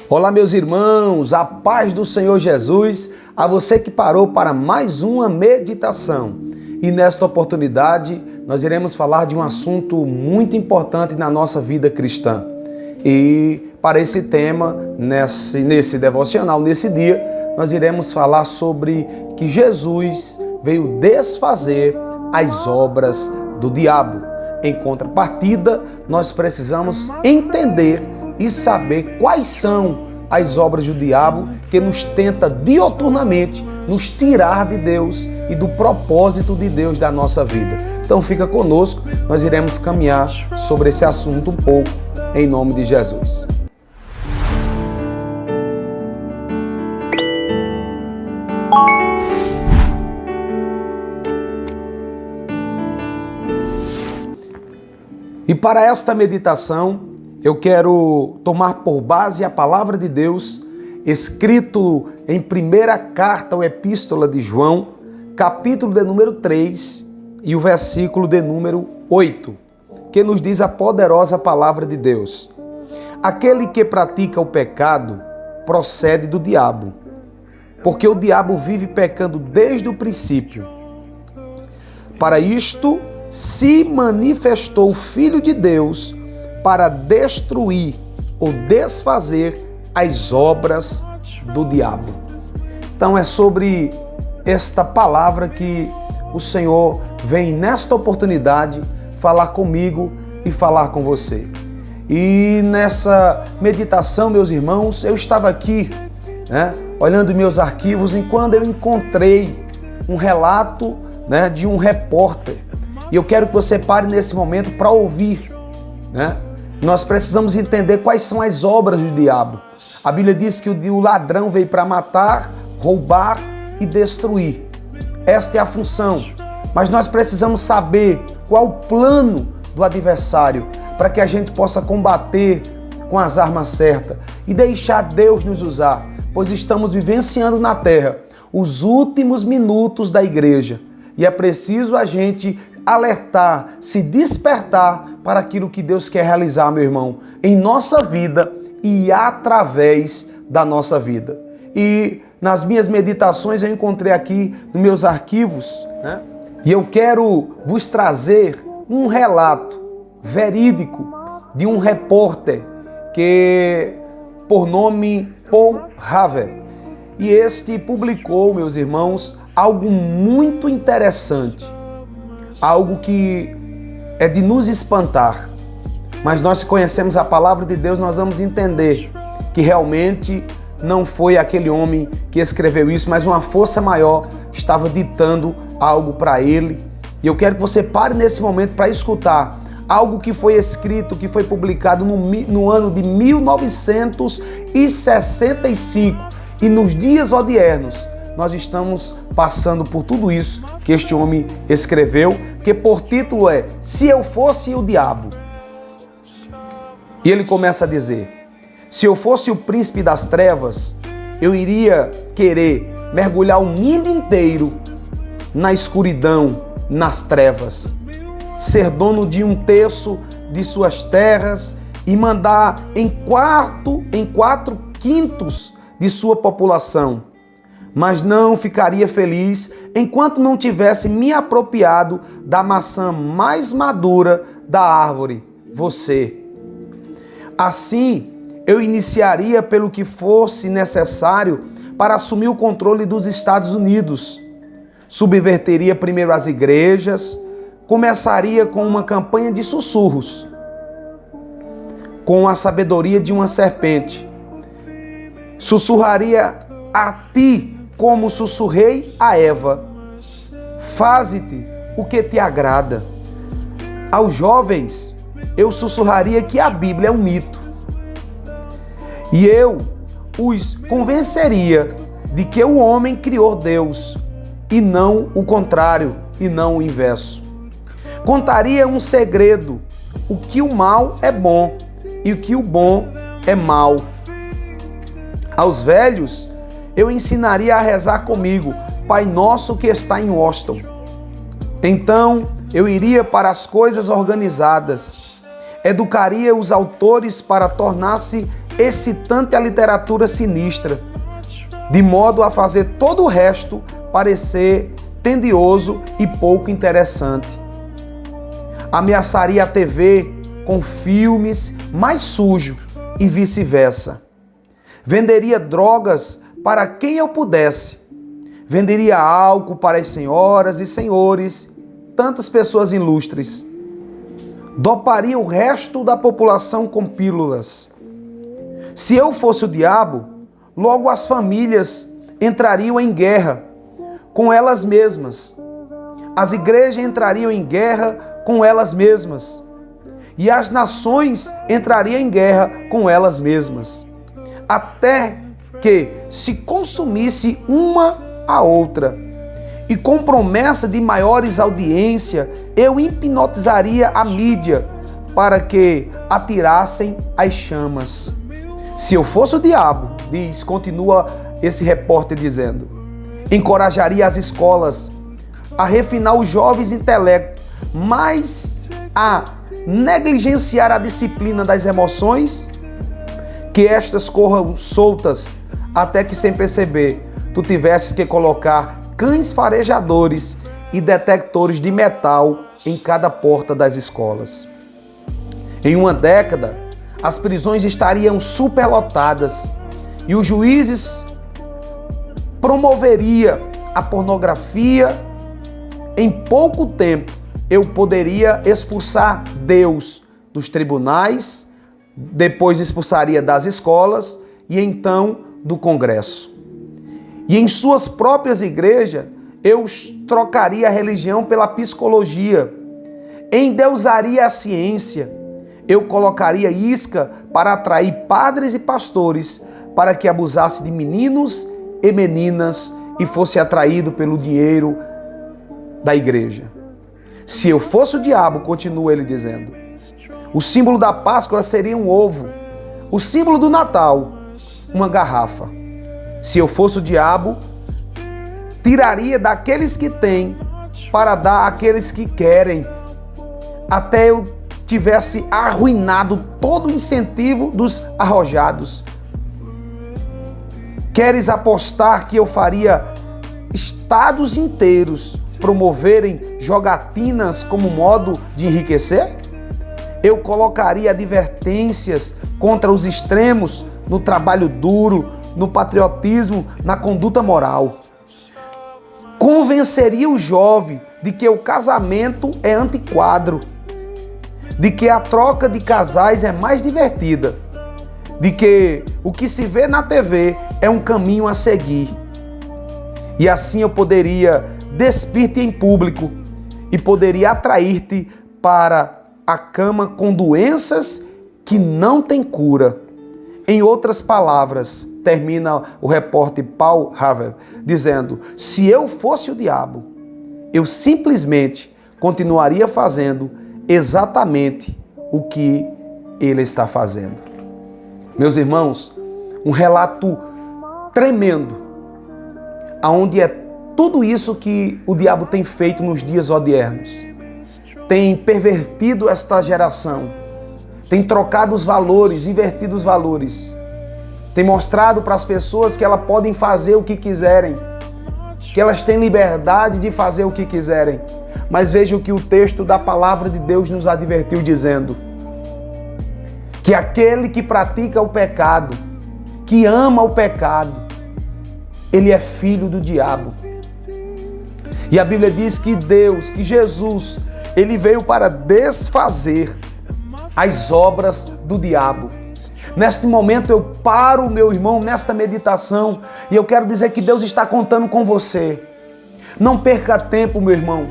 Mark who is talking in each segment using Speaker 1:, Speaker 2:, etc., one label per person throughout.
Speaker 1: Olá, meus irmãos, a paz do Senhor Jesus, a você que parou para mais uma meditação. E nesta oportunidade, nós iremos falar de um assunto muito importante na nossa vida cristã. E para esse tema, nesse devocional, nesse dia, nós iremos falar sobre que Jesus veio desfazer as obras do diabo. Em contrapartida, nós precisamos entender e saber quais são as obras do diabo que nos tenta dioturnamente nos tirar de Deus e do propósito de Deus da nossa vida. Então fica conosco, nós iremos caminhar sobre esse assunto um pouco, em nome de Jesus. E para esta meditação, eu quero tomar por base a palavra de Deus, escrito em primeira carta ou epístola de João, capítulo de número 3 e o versículo de número 8, que nos diz a poderosa palavra de Deus. Aquele que pratica o pecado procede do diabo, porque o diabo vive pecando desde o princípio. Para isto se manifestou o Filho de Deus para destruir ou desfazer as obras do diabo. Então é sobre esta palavra que o Senhor vem nesta oportunidade falar comigo e falar com você. E nessa meditação, meus irmãos, eu estava aqui, olhando meus arquivos, enquanto eu encontrei um relato, de um repórter. E eu quero que você pare nesse momento para ouvir, Nós precisamos entender quais são as obras do diabo. A Bíblia diz que o ladrão veio para matar, roubar e destruir. Esta é a função. Mas nós precisamos saber qual o plano do adversário para que a gente possa combater com as armas certas e deixar Deus nos usar, pois estamos vivenciando na terra os últimos minutos da igreja e é preciso a gente alertar, se despertar para aquilo que Deus quer realizar, meu irmão, em nossa vida e através da nossa vida. E nas minhas meditações eu encontrei aqui nos meus arquivos, e eu quero vos trazer um relato verídico de um repórter que por nome Paul Haver. E este publicou, meus irmãos, algo muito interessante. Algo que é de nos espantar, mas nós que conhecemos a palavra de Deus, nós vamos entender que realmente não foi aquele homem que escreveu isso, mas uma força maior estava ditando algo para ele. E eu quero que você pare nesse momento para escutar algo que foi escrito, que foi publicado no ano de 1965 e nos dias odiernos. Nós estamos passando por tudo isso que este homem escreveu, que por título é Se Eu Fosse o Diabo. E ele começa a dizer: se eu fosse o príncipe das trevas, eu iria querer mergulhar o mundo inteiro na escuridão, nas trevas, ser dono de 1/3 de suas terras e mandar em 4/5 de sua população. Mas não ficaria feliz enquanto não tivesse me apropriado da maçã mais madura da árvore, você. Assim, eu iniciaria pelo que fosse necessário para assumir o controle dos Estados Unidos. Subverteria primeiro as igrejas, começaria com uma campanha de sussurros, com a sabedoria de uma serpente. Sussurraria a ti, como sussurrei a Eva, faze-te o que te agrada. Aos jovens, eu sussurraria que a Bíblia é um mito. E eu os convenceria de que o homem criou Deus, e não o contrário, e não o inverso. Contaria um segredo, o que o mal é bom, e o que o bom é mal. Aos velhos, eu ensinaria a rezar comigo, Pai Nosso que está em Washington. Então, eu iria para as coisas organizadas, educaria os autores para tornar-se excitante a literatura sinistra, de modo a fazer todo o resto parecer tedioso e pouco interessante. Ameaçaria a TV com filmes mais sujos e vice-versa. Venderia drogas para quem eu pudesse. Venderia álcool para as senhoras e senhores, tantas pessoas ilustres. Doparia o resto da população com pílulas. Se eu fosse o diabo, logo as famílias entrariam em guerra com elas mesmas. As igrejas entrariam em guerra com elas mesmas. E as nações entrariam em guerra com elas mesmas. Até que se consumisse uma a outra. E com promessa de maiores audiências, eu hipnotizaria a mídia para que atirassem as chamas. Se eu fosse o diabo, continua esse repórter dizendo, encorajaria as escolas a refinar os jovens intelectos, mas a negligenciar a disciplina das emoções, que estas corram soltas até que, sem perceber, tu tivesses que colocar cães farejadores e detectores de metal em cada porta das escolas. Em uma década, as prisões estariam superlotadas e os juízes promoveria a pornografia. Em pouco tempo, eu poderia expulsar Deus dos tribunais, depois expulsaria das escolas e então do Congresso. E em suas próprias igrejas, eu trocaria a religião pela psicologia, endeusaria a ciência, eu colocaria isca para atrair padres e pastores para que abusasse de meninos e meninas e fosse atraído pelo dinheiro da igreja. Se eu fosse o diabo, continua ele dizendo, o símbolo da Páscoa seria um ovo, o símbolo do Natal, uma garrafa. Se eu fosse o diabo, tiraria daqueles que têm para dar àqueles que querem, até eu tivesse arruinado todo o incentivo dos arrojados. Queres apostar que eu faria estados inteiros promoverem jogatinas como modo de enriquecer? Eu colocaria advertências contra os extremos no trabalho duro, no patriotismo, na conduta moral. Convenceria o jovem de que o casamento é antiquado, de que a troca de casais é mais divertida, de que o que se vê na TV é um caminho a seguir. E assim eu poderia despir-te em público e poderia atrair-te para a cama com doenças que não têm cura. Em outras palavras, termina o repórter Paul Harvey dizendo, se eu fosse o diabo, eu simplesmente continuaria fazendo exatamente o que ele está fazendo. Meus irmãos, um relato tremendo, aonde é tudo isso que o diabo tem feito nos dias odiernos. Tem pervertido esta geração, tem trocado os valores, invertido os valores, tem mostrado para as pessoas que elas podem fazer o que quiserem, que elas têm liberdade de fazer o que quiserem. Mas veja o que o texto da palavra de Deus nos advertiu dizendo, que aquele que pratica o pecado, que ama o pecado, ele é filho do diabo. E a Bíblia diz que Deus, que Jesus, ele veio para desfazer as obras do diabo. Neste momento eu paro, meu irmão, nesta meditação, e eu quero dizer que Deus está contando com você. Não perca tempo, meu irmão.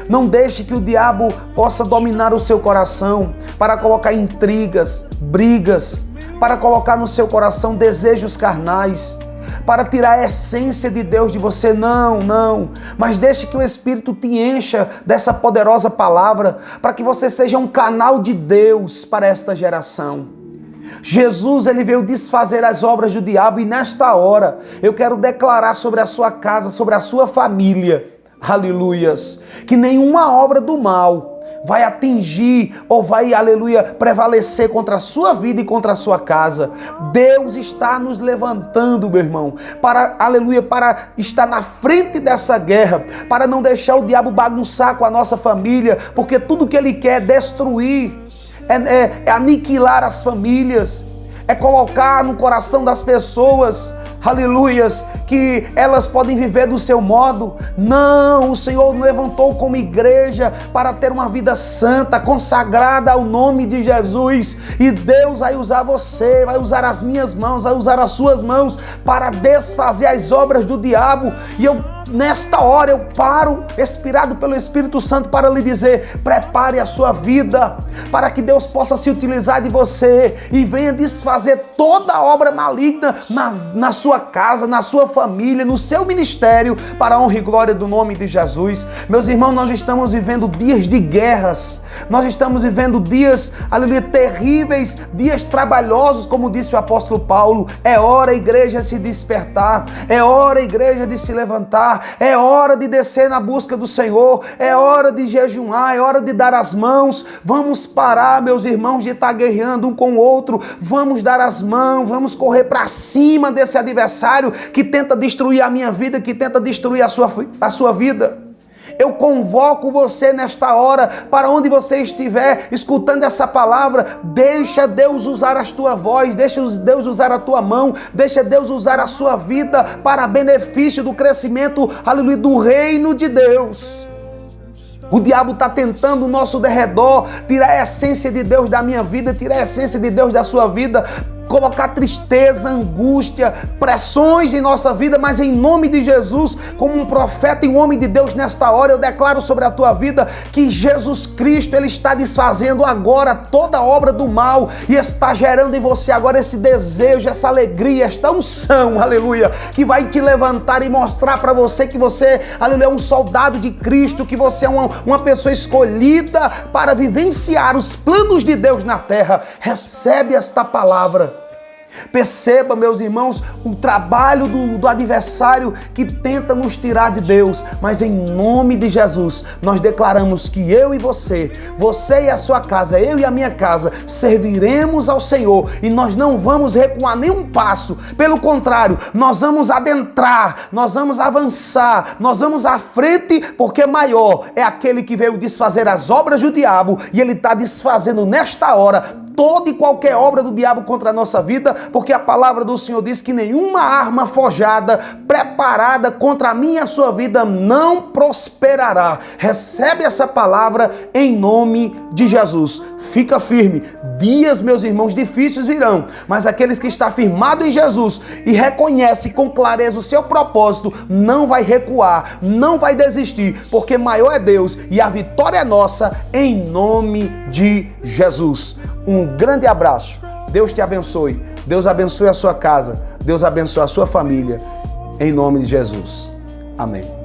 Speaker 1: Não deixe que o diabo possa dominar o seu coração para colocar intrigas, brigas, para colocar no seu coração desejos carnais, para tirar a essência de Deus de você. Não, não. Mas deixe que o Espírito te encha dessa poderosa palavra para que você seja um canal de Deus para esta geração. Jesus, ele veio desfazer as obras do diabo e nesta hora eu quero declarar sobre a sua casa, sobre a sua família, aleluias, que nenhuma obra do mal vai atingir ou vai, aleluia, prevalecer contra a sua vida e contra a sua casa. Deus está nos levantando, meu irmão, para, aleluia, para estar na frente dessa guerra, para não deixar o diabo bagunçar com a nossa família, porque tudo que ele quer é destruir, é aniquilar as famílias, é colocar no coração das pessoas, aleluias, que elas podem viver do seu modo. Não, o Senhor nos levantou como igreja para ter uma vida santa, consagrada ao nome de Jesus. E Deus vai usar você, vai usar as minhas mãos, vai usar as suas mãos para desfazer as obras do diabo. E nesta hora eu paro, inspirado pelo Espírito Santo, para lhe dizer: prepare a sua vida, para que Deus possa se utilizar de você e venha desfazer toda obra maligna na sua casa, na sua família, no seu ministério, para a honra e glória do nome de Jesus. Meus irmãos, nós estamos vivendo dias de guerras, nós estamos vivendo dias, aleluia, terríveis, dias trabalhosos, como disse o apóstolo Paulo. É hora, igreja, se despertar, é hora, igreja, de se levantar, é hora de descer na busca do Senhor, é hora de jejuar, é hora de dar as mãos. Vamos parar, meus irmãos, de estar guerreando um com o outro, vamos dar as mãos, vamos correr para cima desse adversário que tenta destruir a minha vida, que tenta destruir a sua vida. Eu convoco você nesta hora, para onde você estiver escutando essa palavra, deixa Deus usar a tua voz, deixa Deus usar a tua mão, deixa Deus usar a sua vida para benefício do crescimento, aleluia, do reino de Deus. O diabo está tentando o nosso derredor tirar a essência de Deus da minha vida, tirar a essência de Deus da sua vida, colocar tristeza, angústia, pressões em nossa vida, mas em nome de Jesus, como um profeta e um homem de Deus nesta hora, eu declaro sobre a tua vida que Jesus Cristo, Ele está desfazendo agora toda obra do mal e está gerando em você agora esse desejo, essa alegria, esta unção, aleluia, que vai te levantar e mostrar para você que você, aleluia, é um soldado de Cristo, que você é uma pessoa escolhida para vivenciar os planos de Deus na terra. Recebe esta palavra. Perceba, meus irmãos, o trabalho do adversário que tenta nos tirar de Deus, mas em nome de Jesus, nós declaramos que eu e você e a sua casa, eu e a minha casa, serviremos ao Senhor e nós não vamos recuar nem um passo, pelo contrário, nós vamos adentrar, nós vamos avançar, nós vamos à frente, porque maior é aquele que veio desfazer as obras do diabo e ele está desfazendo nesta hora toda e qualquer obra do diabo contra a nossa vida, porque a palavra do Senhor diz que nenhuma arma forjada, preparada contra a minha e a sua vida não prosperará. Recebe essa palavra em nome de Jesus. Fica firme. Dias, meus irmãos, difíceis virão, mas aqueles que estão firmados em Jesus e reconhecem com clareza o seu propósito, não vai recuar, não vai desistir, porque maior é Deus e a vitória é nossa em nome de Jesus. Um grande abraço. Deus te abençoe. Deus abençoe a sua casa. Deus abençoe a sua família. Em nome de Jesus. Amém.